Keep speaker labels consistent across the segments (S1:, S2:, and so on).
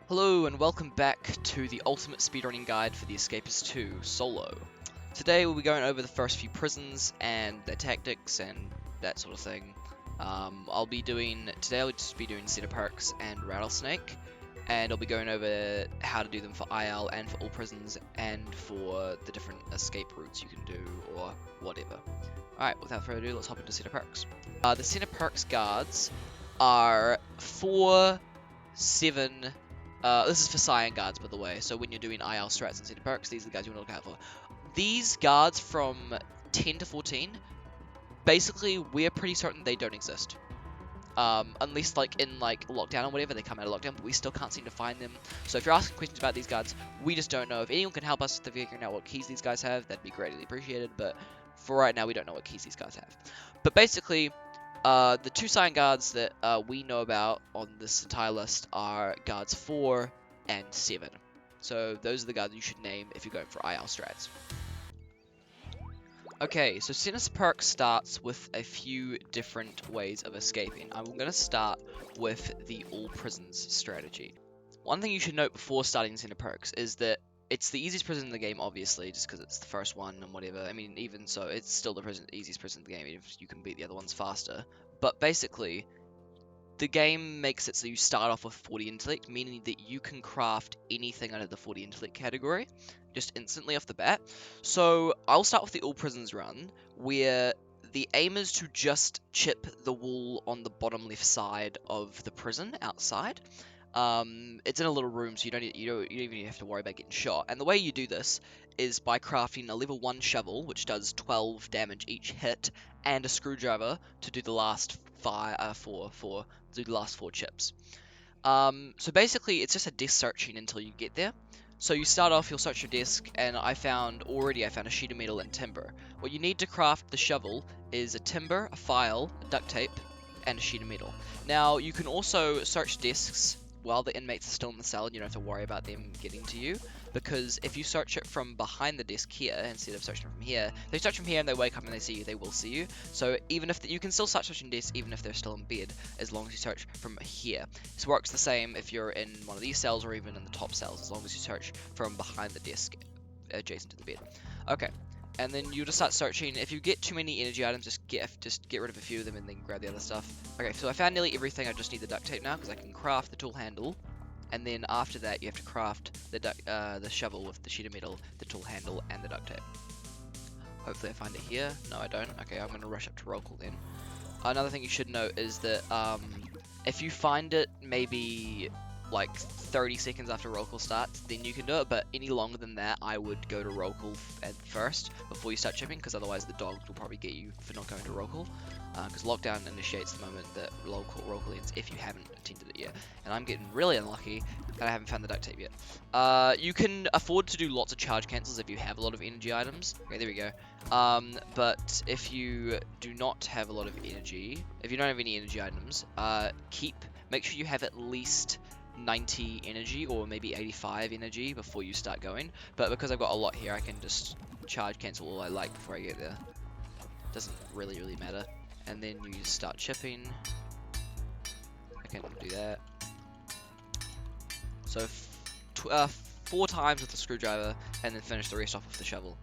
S1: Hello and welcome back to the ultimate speedrunning guide for the Escapists 2 solo. Today we'll be going over the first few prisons and their tactics and that sort of thing. Today I'll just be doing Cedar Parks and Rattlesnake, and I'll be going over how to do them for IL and for all prisons and for the different escape routes you can do or whatever. Alright, without further ado, let's hop into Cedar Parks. The Cedar Parks guards are 4, 7. This is for Cyan guards, by the way, so when you're doing IL strats and Cedar Perks, these are the guys you want to look out for. These guards from 10 to 14, basically, we're pretty certain they don't exist. Unless, in lockdown or whatever, they come out of lockdown, but we still can't seem to find them. So if you're asking questions about these guards, we just don't know. If anyone can help us with figuring out what keys these guys have, that'd be greatly appreciated, but for right now, we don't know what keys these guys have. But basically, the two Cyan guards that we know about on this entire list are guards 4 and 7. So those are the guards you should name if you're going for IL strats. Okay, so Cedar Parks starts with a few different ways of escaping. I'm going to start with the all prisons strategy. One thing you should note before starting Cedar Parks is that it's the easiest prison in the game, obviously, just because it's the first one and whatever. I mean, even so, it's still the easiest prison in the game, even if you can beat the other ones faster. But basically, the game makes it so you start off with 40 intellect, meaning that you can craft anything under the 40 intellect category, just instantly off the bat. So I'll start with the all prisons run, where the aim is to just chip the wall on the bottom left side of the prison outside. It's in a little room, so you don't even have to worry about getting shot. And the way you do this is by crafting a level 1 shovel, which does 12 damage each hit, and a screwdriver to do the last 4 chips. So basically, it's just a desk searching until you get there. So you start off, you'll search your desk, and I found a sheet of metal and timber. What you need to craft the shovel is a timber, a file, a duct tape, and a sheet of metal. Now, you can also search desks while the inmates are still in the cell, and you don't have to worry about them getting to you, because if you search it from behind the desk here instead of searching from here, they search from here and they wake up and they see you, they will see you. So even if you can still start searching desks even if they're still in bed, as long as you search from here. This works the same if you're in one of these cells or even in the top cells, as long as you search from behind the desk adjacent to the bed. Okay. And then you just start searching. If you get too many energy items, just get rid of a few of them and then grab the other stuff. Okay, so I found nearly everything. I just need the duct tape now because I can craft the tool handle. And then after that, you have to craft the shovel with the sheet of metal, the tool handle, and the duct tape. Hopefully I find it here. No, I don't. Okay, I'm going to rush up to roll call then. Another thing you should note is that if you find it maybe like 30 seconds after roll call starts, then you can do it, but any longer than that, I would go to roll call at first before you start chipping, because otherwise the dogs will probably get you for not going to roll call, because lockdown initiates the moment that roll call ends if you haven't attended it yet, and I'm getting really unlucky that I haven't found the duct tape yet. You can afford to do lots of charge cancels if you have a lot of energy items. Okay, there we go. But if you do not have a lot of energy, if you don't have any energy items, make sure you have at least 90 energy or maybe 85 energy before you start going, but because I've got a lot here, I can just charge cancel all I like before I get there. Doesn't really matter. And then you start chipping. I can do that. So 4 times with the screwdriver, and then finish the rest off with the shovel.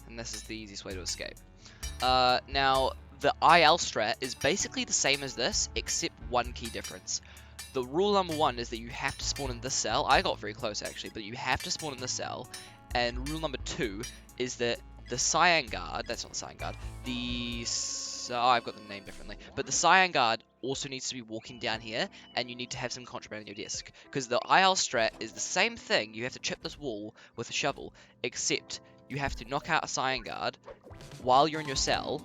S1: And this is the easiest way to escape. Now, the IL strat is basically the same as this, except one key difference. The rule number 1 is that you have to spawn in this cell. I got very close actually, but you have to spawn in this cell. And rule number 2 is that the Cyan guard, that's not the Cyan guard, I've got the name differently, but the Cyan guard also needs to be walking down here, and you need to have some contraband on your desk. Because the IL strat is the same thing, you have to chip this wall with a shovel, except you have to knock out a Cyan guard while you're in your cell.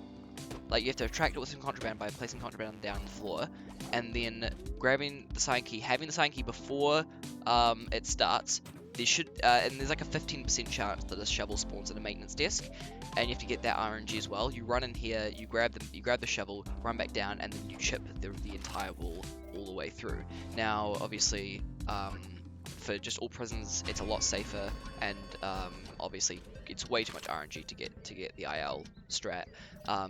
S1: Like, you have to attract it with some contraband by placing contraband down on the floor, and then grabbing the Cyan key, having the Cyan key before it starts. And there's like a 15% chance that this shovel spawns at a maintenance desk, and you have to get that RNG as well. You run in here, you grab the shovel, run back down, and then you chip the entire wall all the way through. Now, obviously, for just all prisons, it's a lot safer, and obviously it's way too much RNG to get the IL strat.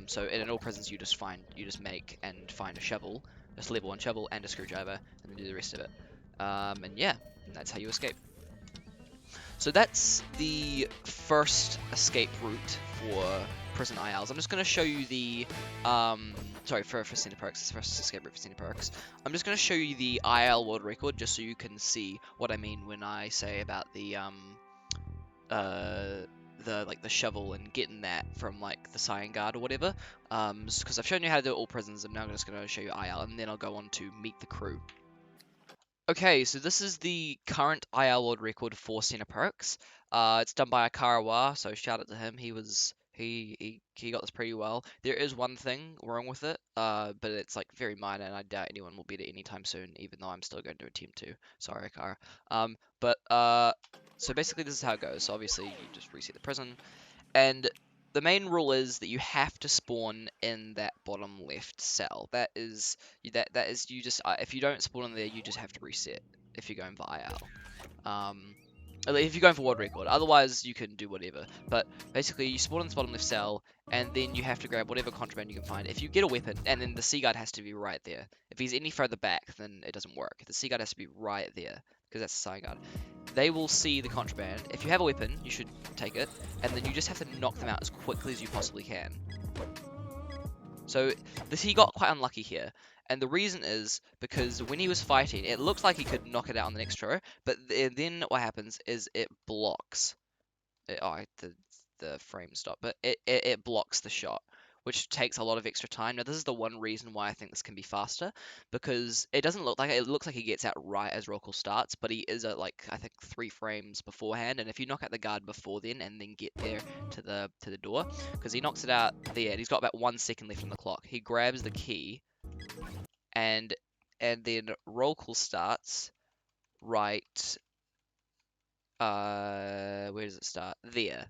S1: So in all prisons, you just make and find a shovel, Just level 1 shovel and a screwdriver, and then do the rest of it. And yeah, and that's how you escape. So that's the first escape route for prison ILs. I'm just going to show you the, sorry, for Center Perks, it's the first escape route for Center Perks. I'm just going to show you the IL world record, just so you can see what I mean when I say about the like the shovel and getting that from like the Cyan Guard or whatever. Because I've shown you how to do it all prisons, and now I'm just going to show you IL, and then I'll go on to meet the crew. Okay, so this is the current IL world record for Center Perks. It's done by Akarawa, so shout out to him. He got this pretty well. There is one thing wrong with it, but it's like very minor, and I doubt anyone will beat it anytime soon, even though I'm still going to attempt to. Sorry, Akara. So basically this is how it goes. So obviously you just reset the prison, and the main rule is that you have to spawn in that bottom left cell. That is you just if you don't spawn in there, you just have to reset if you're going for IL. If you're going for world record, otherwise you can do whatever. But basically, you spawn in this bottom left cell, and then you have to grab whatever contraband you can find. If you get a weapon, and then the sea guard has to be right there. If he's any further back, then it doesn't work. The sea guard has to be right there, because that's the sea guard. They will see the contraband. If you have a weapon, you should take it, and then you just have to knock them out as quickly as you possibly can. So he got quite unlucky here. And the reason is because when he was fighting, it looked like he could knock it out on the next throw, but then what happens is it blocks. The frame stopped, but it blocks the shot, which takes a lot of extra time. Now, this is the one reason why I think this can be faster, because it doesn't look like it looks like he gets out right as roll call starts, but he is at like I think 3 frames beforehand, and if you knock out the guard before then and then get there to the door, because he knocks it out there, and he's got about 1 second left on the clock. He grabs the key, and then roll call starts right. Where does it start? There,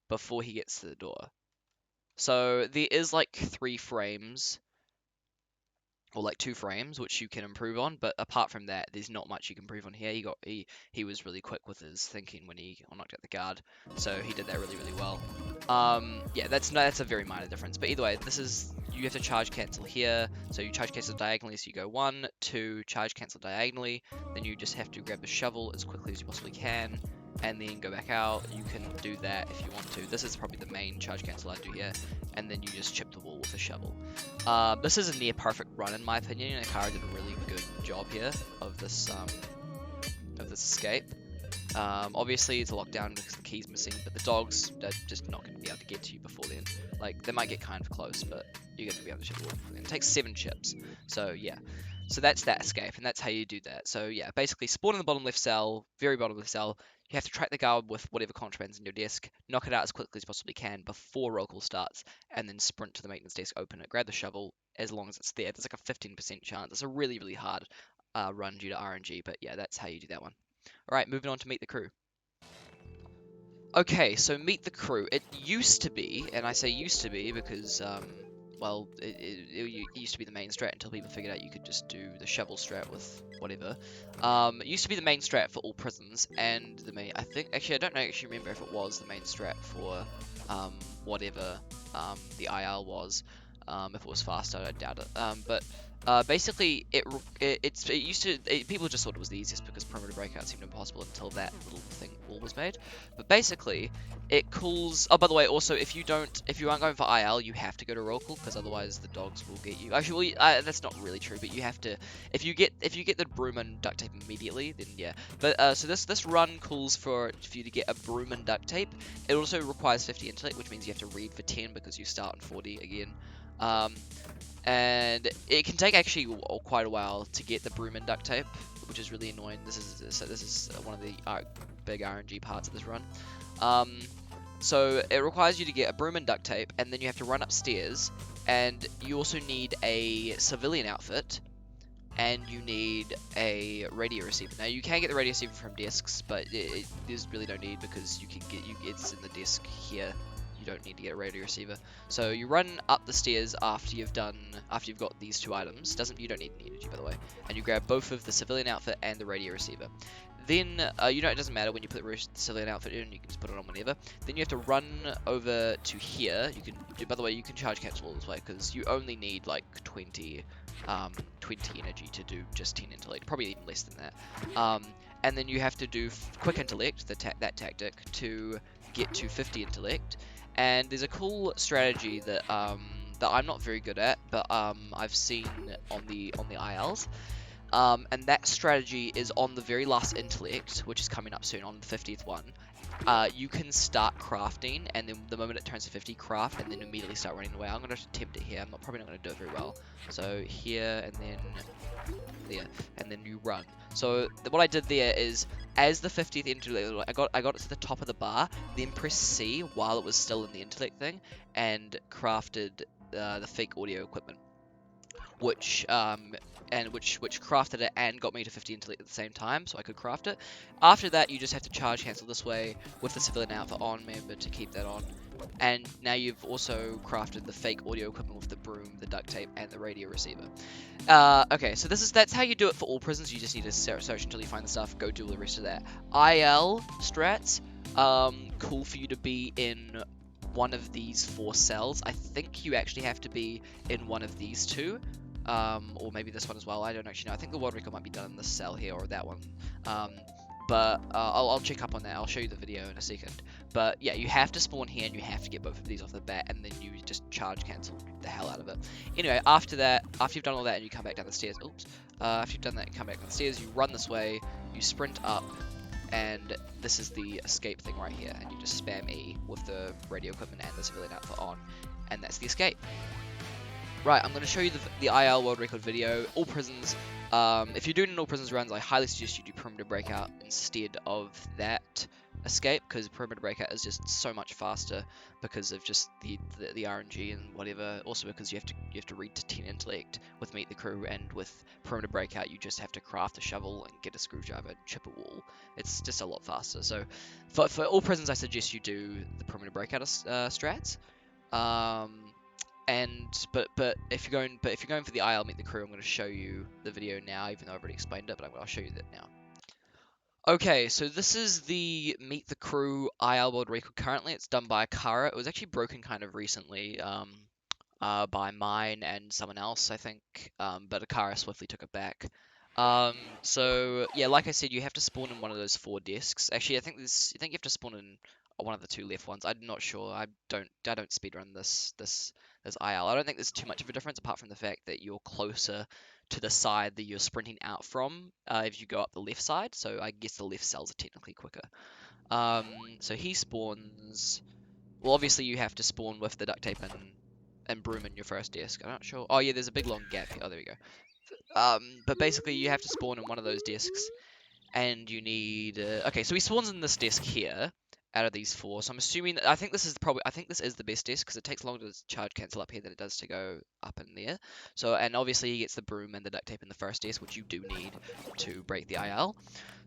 S1: before he gets to the door. So there is like 3 frames, or like 2 frames, which you can improve on, but apart from that, there's not much you can improve on here. He was really quick with his thinking when he knocked out the guard, so he did that really well. Yeah, that's a very minor difference, but either way, you have to charge cancel here, so you charge cancel diagonally, so you go 1, 2, charge cancel diagonally, then you just have to grab the shovel as quickly as you possibly can, and then go back out. You can do that if you want to. This is probably the main charge cancel I do here, and then you just chip the wall with a shovel. This is a near perfect run in my opinion. Akara did a really good job here of this escape. Obviously it's a lockdown because the key's missing, but the dogs are just not going to be able to get to you before then. Like, they might get kind of close, but you're going to be able to chip the wall before then. It takes 7 chips, so yeah. So that's that escape, and that's how you do that. So yeah, basically spawn in the bottom left cell, very bottom left cell. You have to track the guard with whatever contraband's in your desk, knock it out as quickly as you possibly can before roll call starts, and then sprint to the maintenance desk, open it, grab the shovel, as long as it's there. There's like a 15% chance. It's a really hard run due to RNG, but yeah, that's how you do that one. Alright, moving on to meet the crew. Okay, so meet the crew. It used to be, and I say used to be because, well, it used to be the main strat until people figured out you could just do the shovel strat with whatever. It used to be the main strat for all prisons, and I don't actually remember if it was the main strat for whatever the IL was. If it was faster, I doubt it. Basically, people just thought it was the easiest because perimeter breakout seemed impossible until that little wall was made. But basically, it calls. Oh, by the way, also if you aren't going for IL, you have to go to roll call because otherwise the dogs will get you. Actually, that's not really true, but you have to. If you get the broom and duct tape immediately, then yeah. But so this run calls for you to get a broom and duct tape. It also requires 50 intellect, which means you have to read for 10 because you start on 40 again. And it can take actually quite a while to get the broom and duct tape, which is really annoying. This is one of the big RNG parts of this run. So it requires you to get a broom and duct tape, and then you have to run upstairs, and you also need a civilian outfit, and you need a radio receiver. Now you can get the radio receiver from desks, but there's really no need because it's in the desk here. You don't need to get a radio receiver. So you run up the stairs after you've got these 2 items. You don't need any energy, by the way. And you grab both of the civilian outfit and the radio receiver. Then, it doesn't matter when you put the civilian outfit in, you can just put it on whenever. Then you have to run over to here. By the way, you can charge cancel all this way, because you only need like 20 energy to do just 10 intellect, probably even less than that. And then you have to do quick intellect, that tactic, to get to 50 intellect. And there's a cool strategy that I'm not very good at, but I've seen on the ILs. And that strategy is on the very last intellect, which is coming up soon on the 50th one. You can start crafting, and then the moment it turns to 50, craft, and then immediately start running away. I'm going to attempt it here. I'm probably not going to do it very well. So here, and then there, and then you run. So what I did there is, as the 50th intellect, I got it to the top of the bar, then press C while it was still in the intellect thing, and crafted the fake audio equipment, which crafted it and got me to 50 intellect at the same time, so I could craft it. After that, you just have to charge cancel this way with the civilian outfit on. Remember to keep that on. And now you've also crafted the fake audio equipment with the broom, the duct tape, and the radio receiver. Okay, so that's how you do it for all prisons. You just need to search until you find the stuff, go do all the rest of that. IL strats, cool for you to be in one of these 4 cells. I think you actually have to be in one of these 2. Or maybe this one as well. I don't actually know. I think the world record might be done in this cell here or that one. But I'll check up on that. I'll show you the video in a second. But yeah, you have to spawn here and you have to get both of these off the bat, and then you just charge cancel the hell out of it. Anyway, after you've done all that and you come back down the stairs, after you've done that, you come back down the stairs, you run this way, you sprint up, and this is the escape thing right here, and you just spam E with the radio equipment and the civilian outfit on, and that's the escape. Right, I'm going to show you the IL world record video, all prisons. If you're doing an all prisons runs, I highly suggest you do perimeter breakout instead of that escape, because perimeter breakout is just so much faster because of just the RNG and whatever. Also because you have to read to 10 intellect with meet the crew, and with perimeter breakout you just have to craft a shovel and get a screwdriver and chip a wall. It's just a lot faster. So for all prisons, I suggest you do the perimeter breakout strats. But if you're going for the IL meet the crew, I'm going to show you the video now, even though I've already explained it, but I'll show you that now. Okay, so this is the meet the crew IL world record. Currently, it's done by Akara. It was actually broken kind of recently by mine and someone else, I think, but Akara swiftly took it back. So yeah, like I said, you have to spawn in one of those 4 discs. Actually, I think you have to spawn in one of the 2 left ones. I'm not sure. I don't speedrun this IL. I don't think there's too much of a difference, apart from the fact that you're closer to the side that you're sprinting out from if you go up the left side. So I guess the left cells are technically quicker. So he spawns. Well, obviously you have to spawn with the duct tape and broom in your first disc. I'm not sure. Oh yeah, there's a big long gap here. Oh, there we go. But basically you have to spawn in one of those discs, and you need. Okay, so he spawns in this disc here out of these 4. So I'm assuming I think this is the best disc, because it takes longer to charge cancel up here than it does to go up in there. So, and obviously he gets the broom and the duct tape in the first disc, which you do need to break the IL.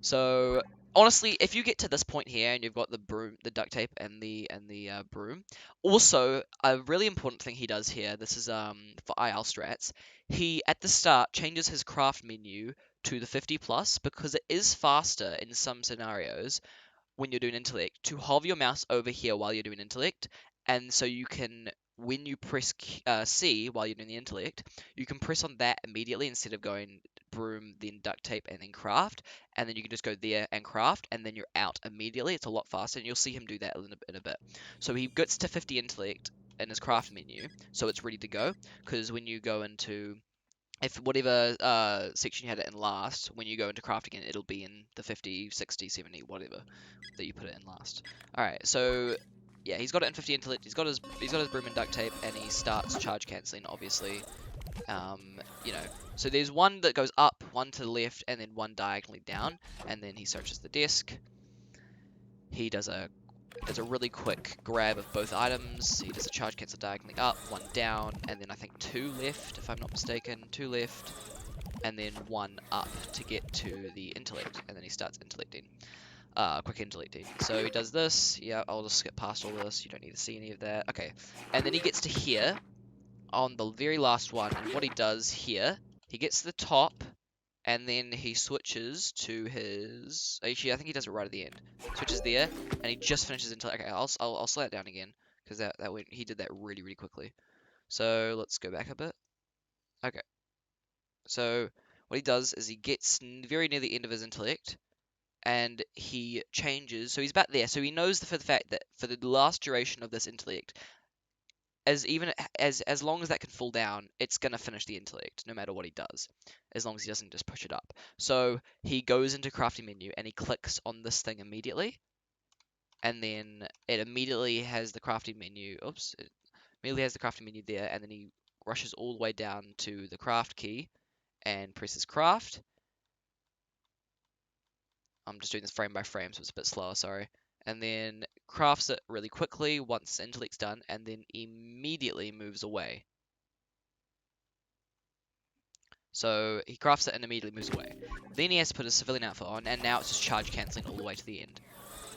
S1: So honestly, if you get to this point here and you've got the broom, the duct tape, and the broom, also a really important thing he does here. This is for IL strats. He at the start changes his craft menu to the 50+, because it is faster in some scenarios when you're doing intellect to hover your mouse over here while you're doing intellect, and so you can, when you press C while you're doing the intellect, you can press on that immediately instead of going broom, then duct tape, and then craft, and then you can just go there and craft, and then you're out immediately. It's a lot faster, and you'll see him do that in a bit. So he gets to 50 intellect in his craft menu, so it's ready to go, because when you go into if whatever section you had it in last, when you go into craft again, it'll be in the 50, 60, 70, whatever that you put it in last. Alright, so yeah, he's got it in 50 intellect, he's got his broom and duct tape, and he starts charge cancelling, obviously. So there's one that goes up, one to the left, and then one diagonally down, and then he searches the desk. He does a really quick grab of both items. He does a charge cancel diagonally up, 1 down, and then I think 2 left, if I'm not mistaken. 2 left, and then 1 up to get to the intellect, and then he starts intellecting. Quick intellecting. So he does this. Yeah, I'll just skip past all this. You don't need to see any of that. Okay, and then he gets to here on the very last one, and what he does here, he gets to the top, and then he switches to his. Actually, I think he does it right at the end. Switches there, and he just finishes until. Okay, I'll slow it down again because that went. He did that really really quickly. So let's go back a bit. Okay, so what he does is he gets very near the end of his intellect, and he changes. So he's back there. So he knows for the fact that for the last duration of this intellect, as long as that can fall down, it's gonna finish the intellect, no matter what he does, as long as he doesn't just push it up. So he goes into crafting menu and he clicks on this thing immediately, and then it immediately has the crafting menu. Oops, it immediately has the crafting menu there, and then he rushes all the way down to the craft key and presses craft. I'm just doing this frame by frame, so it's a bit slower, sorry. And then crafts it really quickly once intellect's done, and then immediately moves away. So he crafts it and immediately moves away. Then he has to put his civilian outfit on, and now it's just charge cancelling all the way to the end.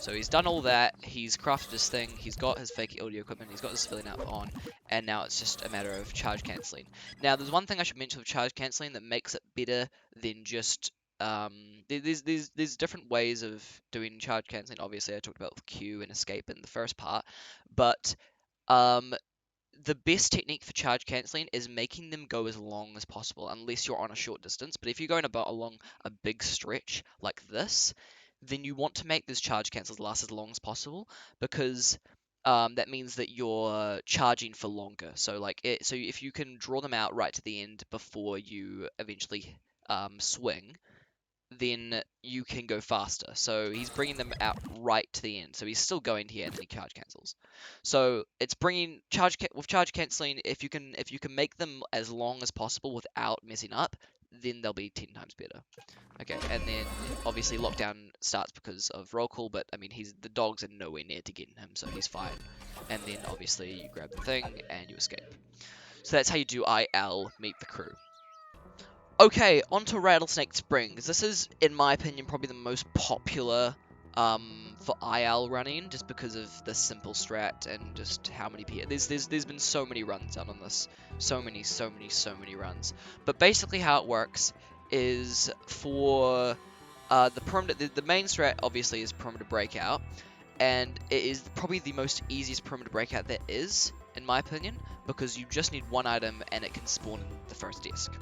S1: So he's done all that, he's crafted his thing, he's got his fake audio equipment, he's got his civilian outfit on, and now it's just a matter of charge cancelling. Now, there's one thing I should mention with charge cancelling that makes it better than just... there's different ways of doing charge cancelling. Obviously, I talked about with Q and Escape in the first part, but the best technique for charge cancelling is making them go as long as possible, unless you're on a short distance. But if you're going about along a big stretch like this, then you want to make those charge cancels last as long as possible, because that means that you're charging for longer. So so if you can draw them out right to the end before you eventually swing, then you can go faster. So he's bringing them out right to the end. So he's still going here, and then he charge cancels. So it's bringing with charge canceling. If you can make them as long as possible without messing up, then they'll be 10 times better. Okay, and then obviously lockdown starts because of roll call, but I mean the dogs are nowhere near to getting him, so he's fine. And then obviously you grab the thing and you escape. So that's how you do IL meet the crew. Okay, on to Rattlesnake Springs. This is, in my opinion, probably the most popular for IL running, just because of the simple strat and just how many people. There's been so many runs done on this, so many runs. But basically, how it works is for the perimeter. The main strat obviously is perimeter breakout, and it is probably the most easiest perimeter breakout there is, in my opinion, because you just need one item and it can spawn in the first desk.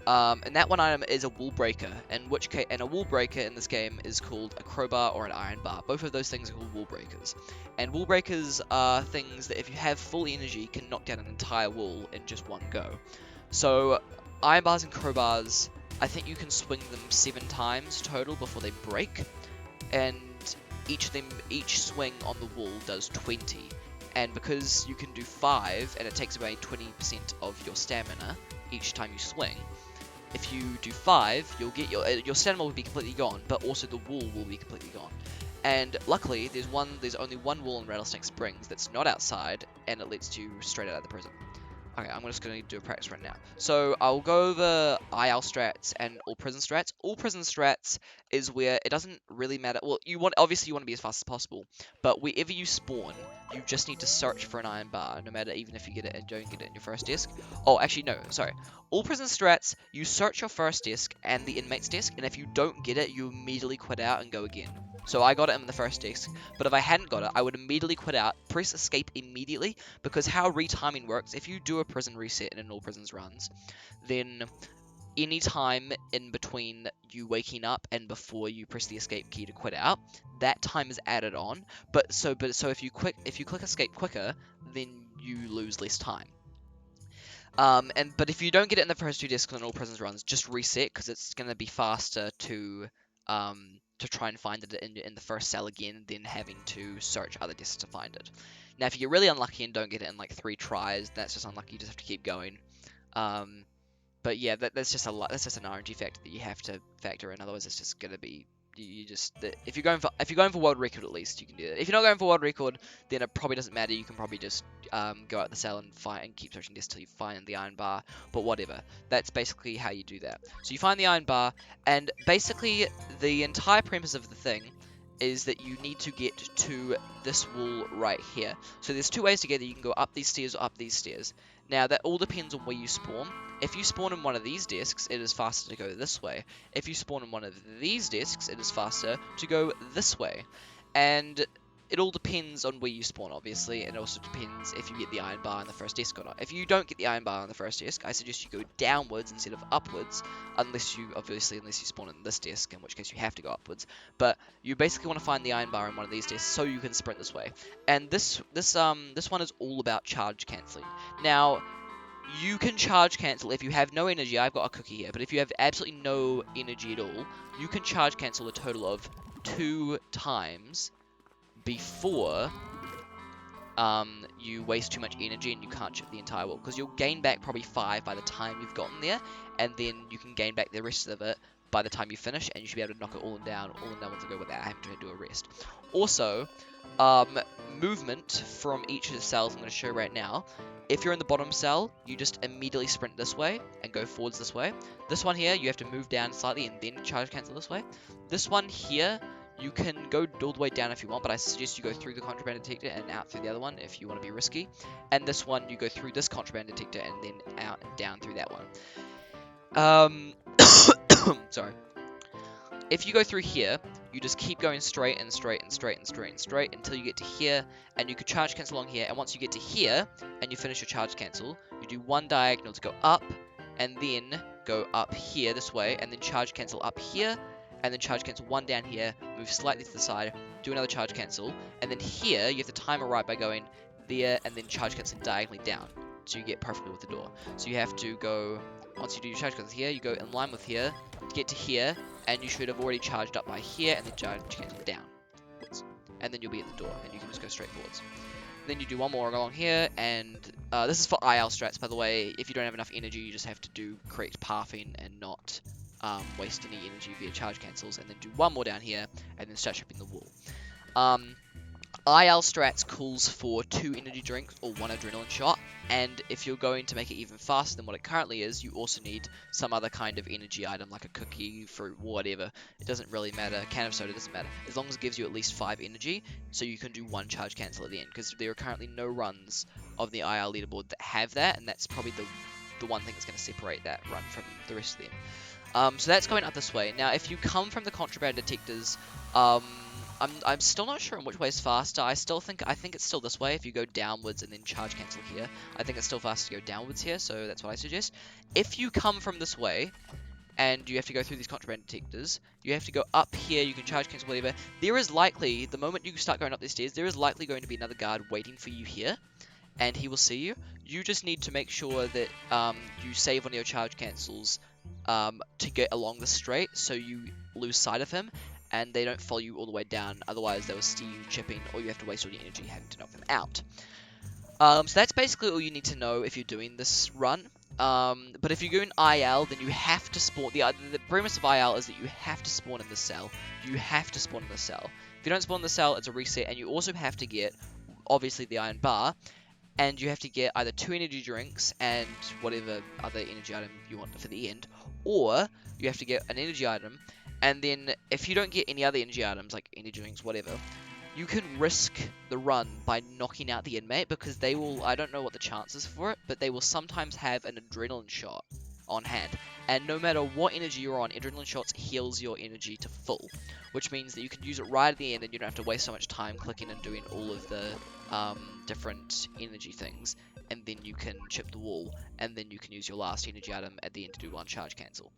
S1: And that one item is a wall breaker, and a wall breaker in this game is called a crowbar or an iron bar. Both of those things are called wall breakers. And wall breakers are things that if you have full energy can knock down an entire wall in just one go. So iron bars and crowbars, I think you can swing them 7 times total before they break, and each swing on the wall does 20. And because you can do 5, and it takes away 20% of your stamina each time you swing, if you do 5, you'll get your stamina will be completely gone, but also the wall will be completely gone. And luckily, there's only one wall in Rattlesnake Springs that's not outside, and it lets you straight out of the prison. Okay, I'm just going to do a practice right now. So I'll go over IL strats and all prison strats. All prison strats is where it doesn't really matter. Well, obviously you want to be as fast as possible, but wherever you spawn, you just need to search for an iron bar, no matter even if you get it and don't get it in your first desk. Oh, actually no, sorry. All prison strats, you search your first desk and the inmate's desk, and if you don't get it, you immediately quit out and go again. So I got it in the first desk, but if I hadn't got it, I would immediately quit out, press escape immediately, because how retiming works, if you do a prison reset in all prisons runs, then any time in between you waking up and before you press the escape key to quit out, that time is added on. But if you click escape quicker, then you lose less time. But if you don't get it in the first 2 discs on all prisons runs, just reset, because it's going to be faster to try and find it in the first cell again than having to search other discs to find it. Now, if you get really unlucky and don't get it in like 3 tries, that's just unlucky. You just have to keep going. But yeah, that's just an RNG factor that you have to factor in. Otherwise, it's just going to be if you're going for world record, at least you can do it. If you're not going for world record, then it probably doesn't matter. You can probably just go out the cell and find and keep searching this till you find the iron bar. But whatever, that's basically how you do that. So you find the iron bar, and basically the entire premise of the thing is that you need to get to this wall right here. So there's 2 ways to get there. You can go up these stairs or up these stairs. Now, that all depends on where you spawn. If you spawn in one of these discs, it is faster to go this way. If you spawn in one of these discs, it is faster to go this way. And it all depends on where you spawn, obviously, and it also depends if you get the iron bar on the first disc or not. If you don't get the iron bar on the first disc, I suggest you go downwards instead of upwards, unless you spawn in this disc, in which case you have to go upwards. But you basically want to find the iron bar in one of these discs so you can sprint this way. And this one is all about charge cancelling. Now, you can charge cancel if you have no energy. I've got a cookie here, but if you have absolutely no energy at all, you can charge cancel a total of 2 times before you waste too much energy and you can't chip the entire wall, because you'll gain back probably 5 by the time you've gotten there, and then you can gain back the rest of it by the time you finish, and you should be able to knock it all in one to go without having to do a rest. Also, movement from each of the cells I'm going to show right now. If you're in the bottom cell, you just immediately sprint this way and go forwards this way. This one here, you have to move down slightly and then charge cancel this way. This one here, you can go all the way down if you want, but I suggest you go through the contraband detector and out through the other one if you want to be risky. And this one, you go through this contraband detector and then out and down through that one. Sorry. If you go through here, you just keep going straight and straight and straight and straight and straight until you get to here, and you could charge cancel along here. And once you get to here and you finish your charge cancel, you do one diagonal to go up, and then go up here this way, and then charge cancel up here, and then charge cancel one down here, move slightly to the side, do another charge cancel, and then here you have to time it right by going there and then charge canceling diagonally down, so you get perfectly with the door. So you have to go, once you do your charge cancel here, you go in line with here, get to here, and you should have already charged up by here, and then charge cancel down. And then you'll be at the door, and you can just go straight forwards. Then you do one more along here, and this is for IL strats, by the way. If you don't have enough energy, you just have to do correct pathing and not waste any energy via charge cancels, and then do one more down here, and then start shipping the wall. IL strats calls for 2 energy drinks or 1 adrenaline shot, and if you're going to make it even faster than what it currently is, you also need some other kind of energy item, like a cookie, fruit, whatever. It doesn't really matter. A can of soda doesn't matter, as long as it gives you at least 5 energy, so you can do 1 charge cancel at the end, because there are currently no runs of the IL leaderboard that have that, and that's probably the one thing that's going to separate that run from the rest of them. So that's going up this way. Now, if you come from the contraband detectors, I'm still not sure in which way is faster. I think it's still this way. If you go downwards and then charge cancel here, I think it's still faster to go downwards here, so that's what I suggest. If you come from this way, and you have to go through these contraband detectors, you have to go up here, you can charge cancel whatever. There is likely, the moment you start going up these stairs, there is likely going to be another guard waiting for you here, and he will see you. You just need to make sure that you save on your charge cancels to get along the straight, so you lose sight of him, and they don't follow you all the way down, otherwise they will see you chipping, or you have to waste all your energy having to knock them out. So that's basically all you need to know if you're doing this run. But if you're doing IL, then you have to spawn. The premise of IL is that you have to spawn in the cell. You have to spawn in the cell. If you don't spawn in the cell, it's a reset, and you also have to get, obviously, the iron bar, and you have to get either 2 energy drinks and whatever other energy item you want for the end, or you have to get an energy item. And then, if you don't get any other energy items, like energy drinks, whatever, you can risk the run by knocking out the inmate, because they will, I don't know what the chances for it, but they will sometimes have an adrenaline shot on hand. And no matter what energy you're on, adrenaline shots heals your energy to full, which means that you can use it right at the end and you don't have to waste so much time clicking and doing all of the different energy things. And then you can chip the wall, and then you can use your last energy item at the end to do 1 charge cancel.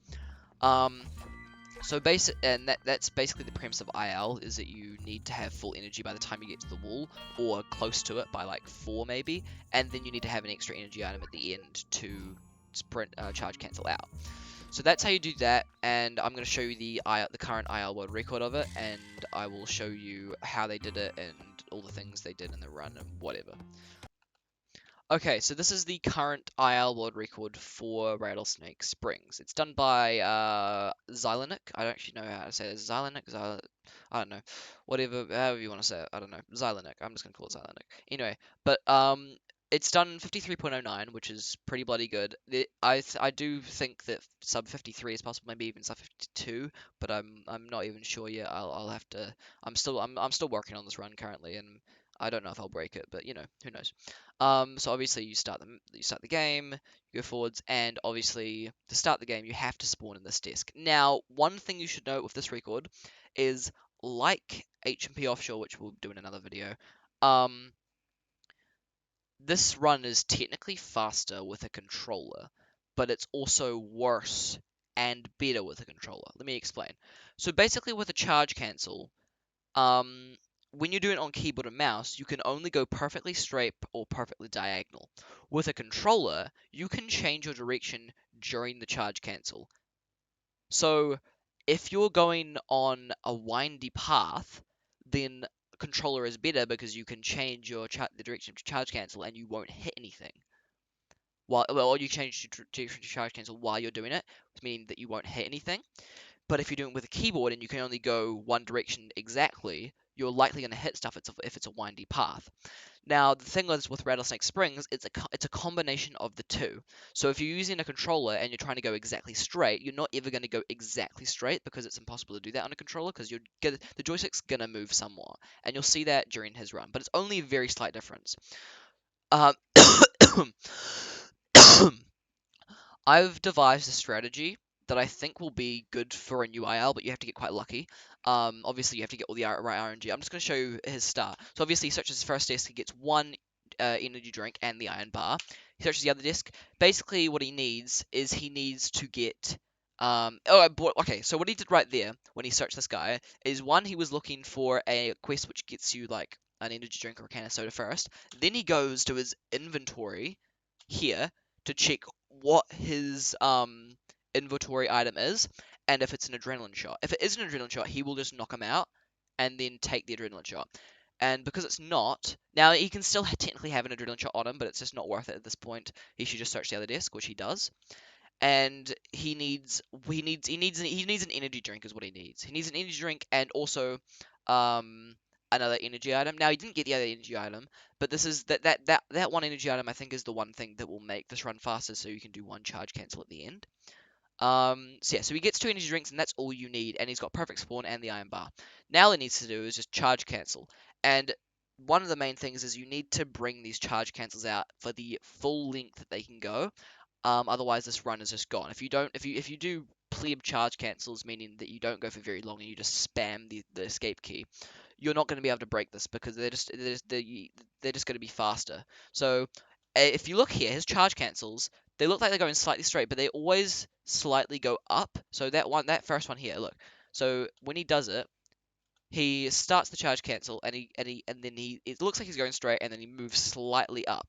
S1: So that's basically the premise of IL, is that you need to have full energy by the time you get to the wall, or close to it by like 4 maybe, and then you need to have an extra energy item at the end to sprint charge cancel out. So that's how you do that, and I'm going to show you the current IL world record of it, and I will show you how they did it and all the things they did in the run and whatever. Okay, so this is the current IL world record for Rattlesnake Springs. It's done by Zylonik. I don't actually know how to say it. Zylonik? I don't know. Whatever, however you want to say it. I don't know. Zylonik. I'm just going to call it Zylonik. Anyway, but it's done 53.09, which is pretty bloody good. I do think that sub 53 is possible, maybe even sub 52, but I'm not even sure yet. I'll have to. I'm still working on this run currently, and I don't know if I'll break it, but you know, who knows. So obviously you start the game, you go forwards, and obviously to start the game you have to spawn in this desk. Now, one thing you should note with this record is, like H&P Offshore, which we'll do in another video, um, this run is technically faster with a controller, but it's also worse and better with a controller. Let me explain. So basically with a charge cancel, um, when you're doing it on keyboard and mouse, you can only go perfectly straight or perfectly diagonal. With a controller, you can change your direction during the charge cancel. So if you're going on a windy path, then controller is better because you can change the direction of your charge cancel and you won't hit anything. Or you change your direction to charge cancel while you're doing it, meaning that you won't hit anything. But if you're doing it with a keyboard and you can only go one direction exactly, you're likely going to hit stuff if it's a windy path. Now, the thing is with Rattlesnake Springs, it's a combination of the two. So if you're using a controller and you're trying to go exactly straight, you're not ever going to go exactly straight because it's impossible to do that on a controller because the joystick's going to move somewhat. And you'll see that during his run, but it's only a very slight difference. Um, I've devised a strategy that I think will be good for a new IL, but you have to get quite lucky. Obviously, you have to get all the right RNG. I'm just going to show you his start. So obviously, he searches his first disc, he gets one energy drink and the iron bar. He searches the other disc. Basically, what he needs is he needs to get. Okay, so what he did right there when he searched this guy is, one, he was looking for a quest which gets you like an energy drink or a can of soda first. Then he goes to his inventory here to check what his inventory item is and if it's an adrenaline shot. If it is an adrenaline shot, he will just knock him out and then take the adrenaline shot. And because it's not, now he can still technically have an adrenaline shot on him, but it's just not worth it at this point. He should just search the other desk, which he does. And he needs an energy drink is what he needs. He needs an energy drink and also another energy item. Now he didn't get the other energy item, but this is that one energy item I think is the one thing that will make this run faster, so you can do one charge cancel at the end. So yeah, so he gets 2 energy drinks and that's all you need, and he's got perfect spawn and the iron bar. Now all he needs to do is just charge cancel. And one of the main things is you need to bring these charge cancels out for the full length that they can go. Otherwise this run is just gone. If you do pleb charge cancels, meaning that you don't go for very long and you just spam the escape key, you're not going to be able to break this because they're just going to be faster. So if you look here, his charge cancels, they look like they're going slightly straight, but they always slightly go up. So that first one here, look. So when he does it, he starts the charge cancel and then it looks like he's going straight, and then he moves slightly up.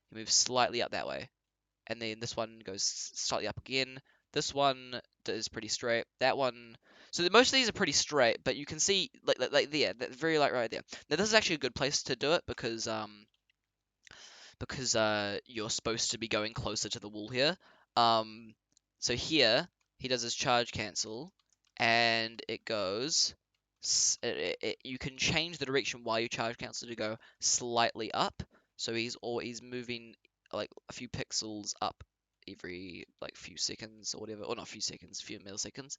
S1: He moves slightly up that way, and then this one goes slightly up again. This one is pretty straight. That one. So most of these are pretty straight, but you can see like there, that very light right there. Now this is actually a good place to do it because you're supposed to be going closer to the wall here. So here he does his charge cancel, and it goes. You can change the direction while you charge cancel to go slightly up. So he's moving like a few pixels up every like few seconds or whatever, or not a few seconds, few milliseconds.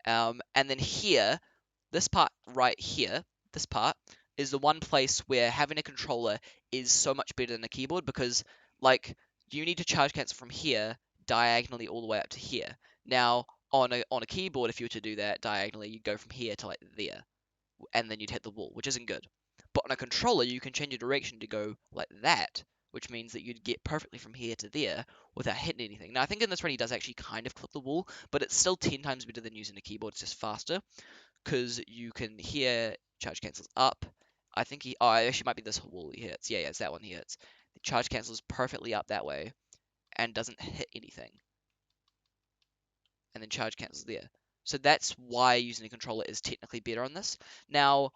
S1: And then here, this part right here, this part is the one place where having a controller is so much better than a keyboard, because like you need to charge cancel from here diagonally all the way up to here. Now on a keyboard, if you were to do that diagonally, you'd go from here to like there, and then you'd hit the wall, which isn't good. But on a controller, you can change your direction to go like that, which means that you'd get perfectly from here to there without hitting anything. Now, I think in this run he does actually kind of clip the wall, but it's still 10 times better than using a keyboard. It's just faster, because you can hear charge cancels up. I think it actually might be this wall he hits. Yeah, it's that one he hits. The charge cancels perfectly up that way and doesn't hit anything. And then charge cancels there. So that's why using a controller is technically better on this. Now,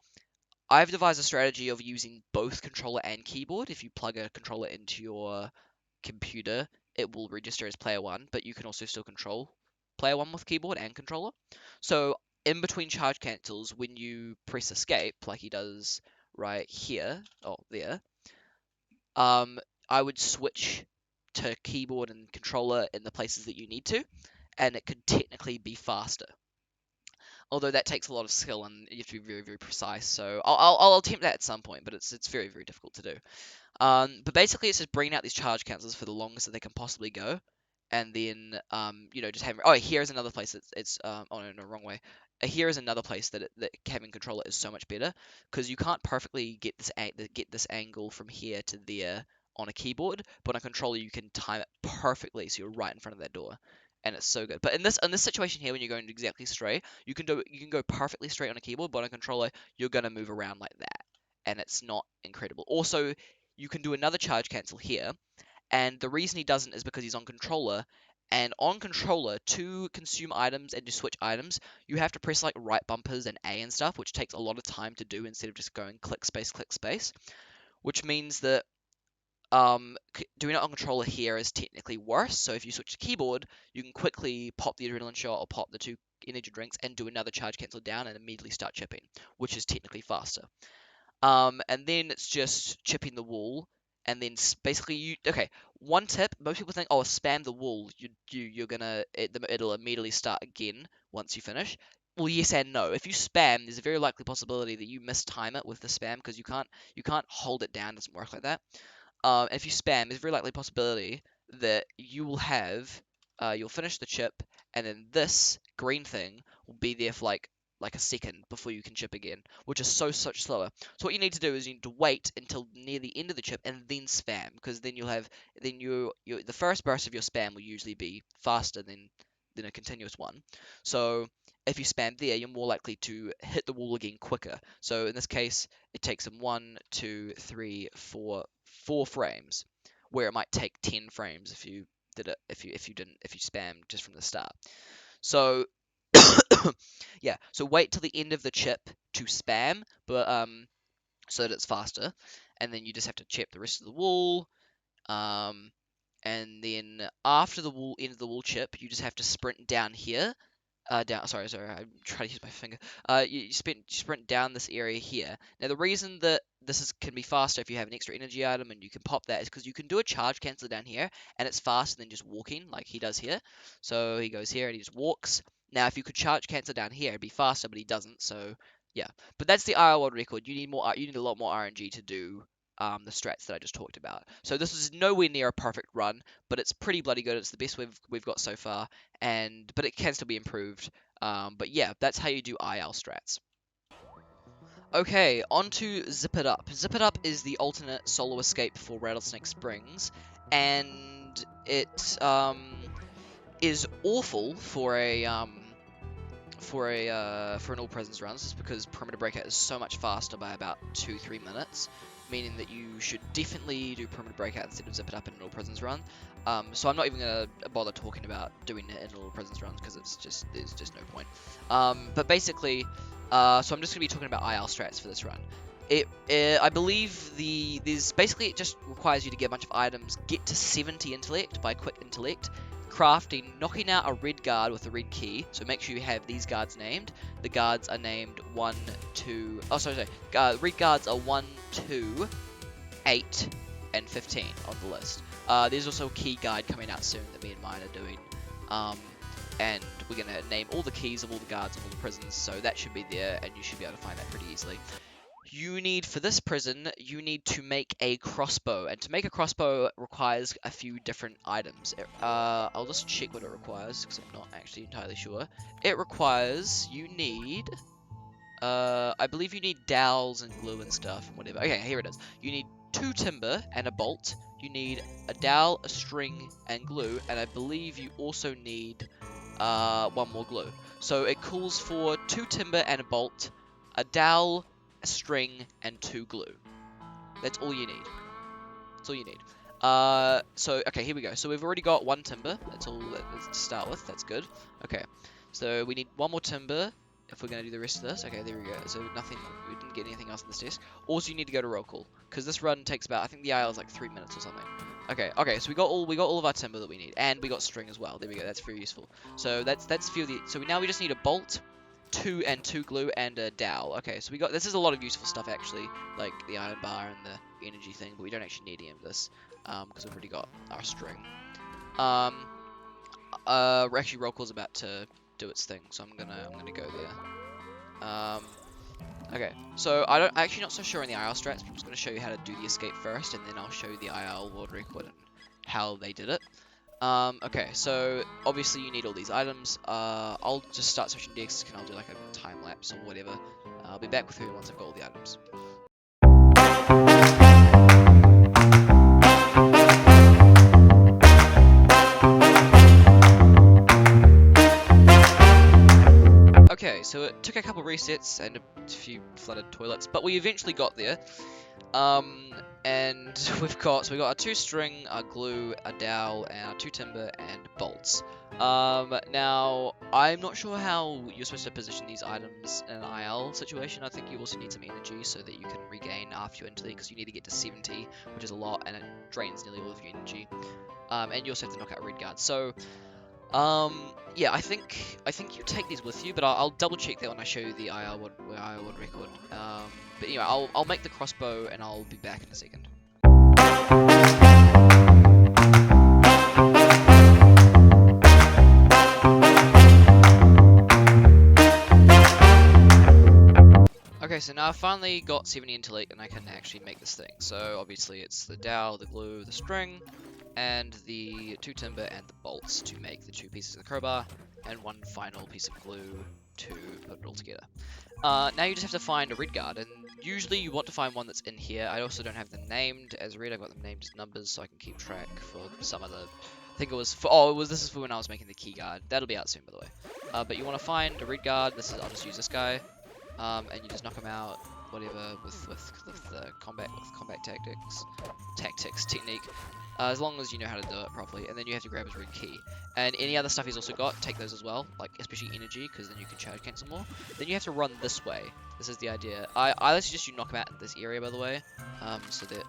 S1: I've devised a strategy of using both controller and keyboard. If you plug a controller into your computer, it will register as player 1, but you can also still control player 1 with keyboard and controller. So in between charge cancels, when you press escape, like he does right here, oh, there, I would switch to keyboard and controller in the places that you need to, and it could technically be faster. Although that takes a lot of skill and you have to be very, very precise. So I'll attempt that at some point, but it's very, very difficult to do. But basically, it's just bringing out these charge councils for the longest that they can possibly go, and then just having. Oh, here's another place. Oh no, wrong way. Here is another place that having controller is so much better because you can't perfectly get this angle from here to there on a keyboard, but on a controller you can time it perfectly so you're right in front of that door, and it's so good. But in this situation here, when you're going exactly straight, you can go perfectly straight on a keyboard, but on a controller you're gonna move around like that, and it's not incredible. Also, you can do another charge cancel here, and the reason he doesn't is because he's on controller, and on controller, to consume items and to switch items, you have to press like right bumpers and A and stuff, which takes a lot of time to do instead of just going click space, which means that doing it on controller here is technically worse. So if you switch to keyboard, you can quickly pop the adrenaline shot or pop the 2 energy drinks and do another charge cancel down and immediately start chipping, which is technically faster. And then it's just chipping the wall, and then basically okay. One tip: most people think, oh, spam the wall. It'll immediately start again once you finish. Well, yes and no. If you spam, there's a very likely possibility that you mistime it with the spam because you can't hold it down. It doesn't work like that. If you spam, there's a very likely possibility that you'll finish the chip, and then this green thing will be there for like a second before you can chip again, which is such slower. So what you need to do is you need to wait until near the end of the chip and then spam, because then the first burst of your spam will usually be faster than a continuous one. So if you spam there, you're more likely to hit the wall again quicker. So in this case, it takes them 1, 2, 3, 4 frames, where it might take 10 frames if you spam just from the start. So yeah, so wait till the end of the chip to spam, but so that it's faster, and then you just have to chip the rest of the wall. And then after the end of the wall chip, you just have to sprint down here. Sorry, I'm trying to use my finger. You sprint down this area here. Now, the reason that can be faster if you have an extra energy item and you can pop that is because you can do a charge cancel down here, and it's faster than just walking like he does here. So he goes here and he just walks. Now, if you could charge cancel down here, it'd be faster, but he doesn't. So yeah, but that's the IR world record. You need more. You need a lot more RNG to do the strats that I just talked about. So this is nowhere near a perfect run, but it's pretty bloody good. It's the best we've got so far, but it can still be improved. But yeah, that's how you do IL strats. Okay, on to Zip It Up. Zip It Up is the alternate solo escape for Rattlesnake Springs, and it is awful for an all presence run, just because perimeter breakout is so much faster by about 2-3 minutes, meaning that you should definitely do perimeter breakout instead of Zip It Up in an all presence run. So I'm not even gonna bother talking about doing it in all presence runs because there's just no point. But basically, so I'm just gonna be talking about IL strats for this run. I believe it just requires you to get a bunch of items, get to 70 intellect by quick intellect, crafting, knocking out a red guard with a red key. So make sure you have these guards named. The guards are named 1, 2. Oh, sorry. Red guards are 1, 2, 8, and 15 on the list. There's also a key guide coming out soon that me and mine are doing. And we're gonna name all the keys of all the guards of all the prisons. So that should be there, and you should be able to find that pretty easily. For this prison, you need to make a crossbow, and to make a crossbow requires a few different items. I'll just check what it requires, because I'm not actually entirely sure. I believe you need dowels and glue and stuff, and whatever. Okay, here it is. You need 2 timber and a bolt. You need a dowel, a string, and glue, and I believe you also need 1 more glue. So it calls for 2 timber and a bolt, a dowel, a string, and 2 glue. That's all you need. That's all you need. Okay, here we go. So we've already got 1 timber. That's all to start with. That's good. Okay, so we need 1 more timber if we're going to do the rest of this. Okay, there we go. So we didn't get anything else on this desk. Also, you need to go to roll call, because this run takes about, I think the IL is like 3 minutes or something. Okay, so we got all of our timber that we need, and we got string as well. There we go. That's very useful. So that's few of the. So now we just need a bolt, 2 glue, and a dowel. Okay, so this is a lot of useful stuff actually, like the iron bar and the energy thing, but we don't actually need any of this because we've already got our string. Actually, roll call's about to do its thing. So I'm gonna go there. Okay, so I'm actually not so sure in the IL strats, but I'm just going to show you how to do the escape first, and then I'll show you the IL world record and how they did it. Okay, so obviously you need all these items. I'll just start switching decks, and I'll do like a time lapse or whatever. I'll be back with you once I've got all the items. Okay, so it took a couple resets and a few flooded toilets, but we eventually got there. And we got a 2-string, a glue, a dowel, and a 2 timber and bolts. Now I'm not sure how you're supposed to position these items in an IL situation. I think you also need some energy so that you can regain after your intellect, because you need to get to 70, which is a lot, and it drains nearly all of your energy. And you also have to knock out red guards. So yeah, I think you take these with you, but I'll double check that when I show you the IR1 record. But anyway, I'll make the crossbow and I'll be back in a second. Okay, so now I've finally got 70 intellect and I can actually make this thing. So obviously it's the dowel, the glue, the string, and the 2 timber and the bolts to make the 2 pieces of the crowbar, and 1 final piece of glue to put it all together. Now you just have to find a red guard, and usually you want to find one that's in here. I also don't have them named as red, I've got them named as numbers so I can keep track for some other... I think it was for... this is for when I was making the key guard. That'll be out soon, by the way. But you want to find a red guard. I'll just use this guy. And you just knock him out, whatever, with the combat tactics technique, as long as you know how to do it properly. And then you have to grab his red key, and any other stuff he's also got, take those as well, like especially energy, because then you can charge cancel more. Then you have to run this way. This is the idea. I suggest you knock him out in this area, by the way, so that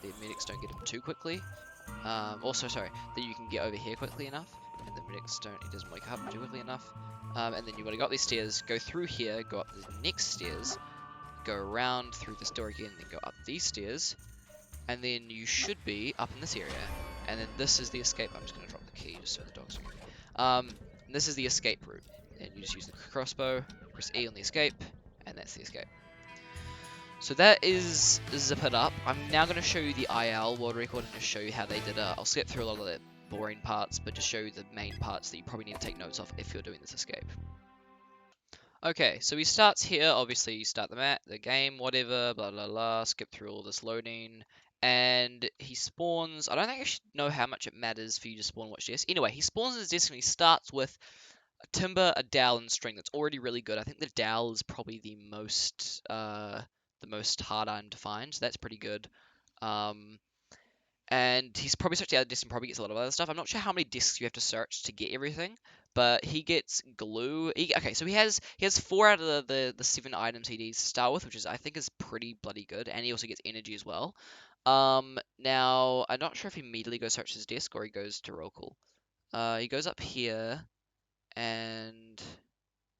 S1: the medics don't get him too quickly. Also, sorry, that you can get over here quickly enough, and the medics he doesn't wake up too quickly enough. And then you've got to go up these stairs, go through here, go up the next stairs, go around through this door again, then go up these stairs, and then you should be up in this area. And then this is the escape. I'm just going to drop the key just so the dogs can. This is the escape route, and you just use the crossbow, press E on the escape, and that's the escape. So that is zip it up. I'm now going to show you the IL world record and just show you how they did it. I'll skip through a lot of the boring parts, but just show you the main parts that you probably need to take notes of if you're doing this escape. Okay, so he starts here. Obviously, you start the game, whatever, blah blah blah. Skip through all this loading, and he spawns. I don't think I should know how much it matters for you to spawn which desk. Anyway, he spawns his desk and he starts with a timber, a dowel, and string. That's already really good. I think the dowel is probably the most hard item to find. So that's pretty good. And he's probably searched the other disc and probably gets a lot of other stuff. I'm not sure how many discs you have to search to get everything, but he gets glue. Okay, so he has 4 out of the 7 items he needs to start with, which I think is pretty bloody good, and he also gets energy as well. Now I'm not sure if he immediately goes search his desk or he goes to roll call. He goes up here, and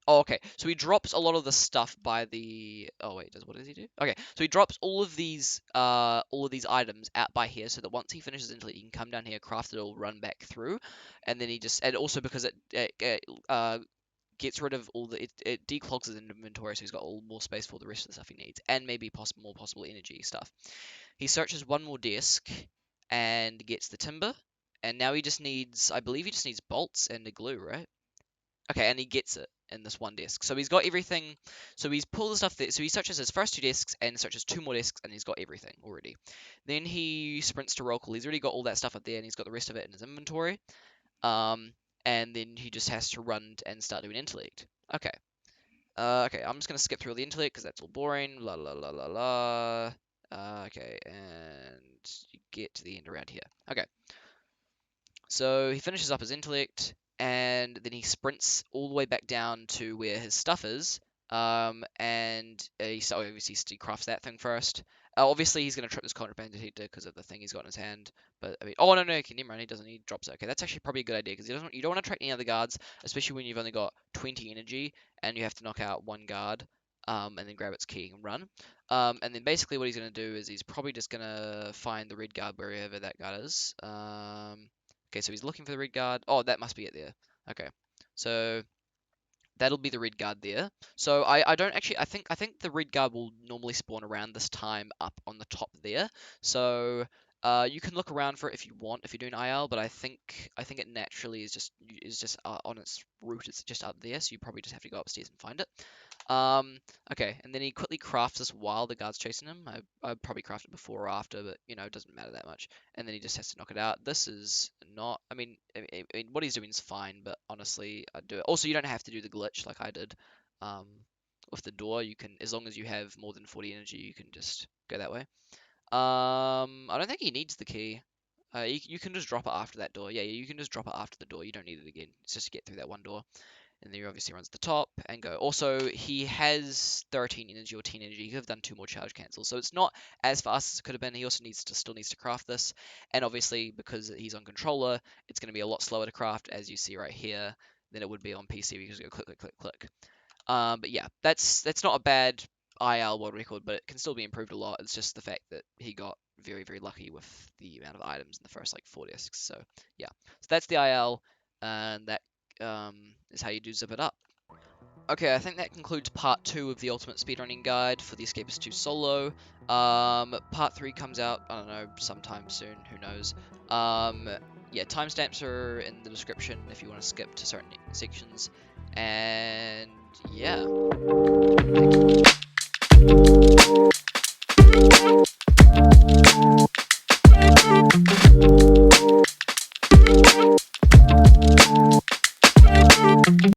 S1: oh, okay. So he drops a lot of the stuff by the. Oh wait, what does he do? Okay, so he drops all of these items out by here, so that once he finishes intellect, he can come down here, craft it all, run back through, and then and also because it gets rid of all it declogs his inventory, so he's got more space for the rest of the stuff he needs, and maybe more possible energy stuff. He searches one more desk and gets the timber, and now he just needs, I believe he just needs bolts and the glue, right? Okay, and he gets it in this one desk. So he's got everything. So he's pulled the stuff there. So he searches his first 2 desks and searches 2 more desks, and he's got everything already. Then he sprints to roll call. He's already got all that stuff up there, and he's got the rest of it in his inventory. And then he just has to run and start doing intellect. Okay. Okay, I'm just gonna skip through all the intellect because that's all boring. La la la la la. Okay, and you get to the end around here. Okay. So he finishes up his intellect, and then he sprints all the way back down to where his stuff is. And obviously he crafts that thing first. Obviously he's going to trip this contraband detector because of the thing he's got in his hand. But I mean, oh no, okay, never mind. He doesn't. He drops it. Okay, that's actually probably a good idea because you don't want to track any other guards, especially when you've only got 20 energy and you have to knock out 1 guard. And then grab its key and run. And then basically what he's going to do is he's probably just going to find the red guard wherever that guard is. Okay, so he's looking for the red guard. Oh, that must be it there. Okay. So that'll be the red guard there. So I don't actually I think the red guard will normally spawn around this time up on the top there. So you can look around for it if you want if you're doing IL, but I think it naturally is just on its route. It's just up there, so you probably just have to go upstairs and find it. Okay, and then he quickly crafts this while the guard's chasing him. I'd probably craft it before or after, but you know, it doesn't matter that much. And then he just has to knock it out. This is not, I mean, what he's doing is fine, but honestly, I'd do it. Also, you don't have to do the glitch like I did. With the door, you can, as long as you have more than 40 energy, you can just go that way. I don't think he needs the key. You can just drop it after that door. Yeah, you can just drop it after the door. You don't need it again. It's just to get through that one door. And then he obviously runs the top and go. Also, he has 13 energy or 10 energy. He could have done 2 more charge cancels. So it's not as fast as it could have been. He also still needs to craft this. And obviously, because he's on controller, it's going to be a lot slower to craft, as you see right here, than it would be on PC because you go click, click, click, click. But yeah, that's not a bad IL world record, but it can still be improved a lot. It's just the fact that he got very, very lucky with the amount of items in the first like 4 discs. So yeah, so that's the IL, and that is how you do zip it up. Okay, I think that concludes part 2 of the Ultimate Speedrunning Guide for the Escapists 2 Solo. Part 3 comes out, I don't know, sometime soon, who knows. Yeah, timestamps are in the description if you want to skip to certain sections. And yeah.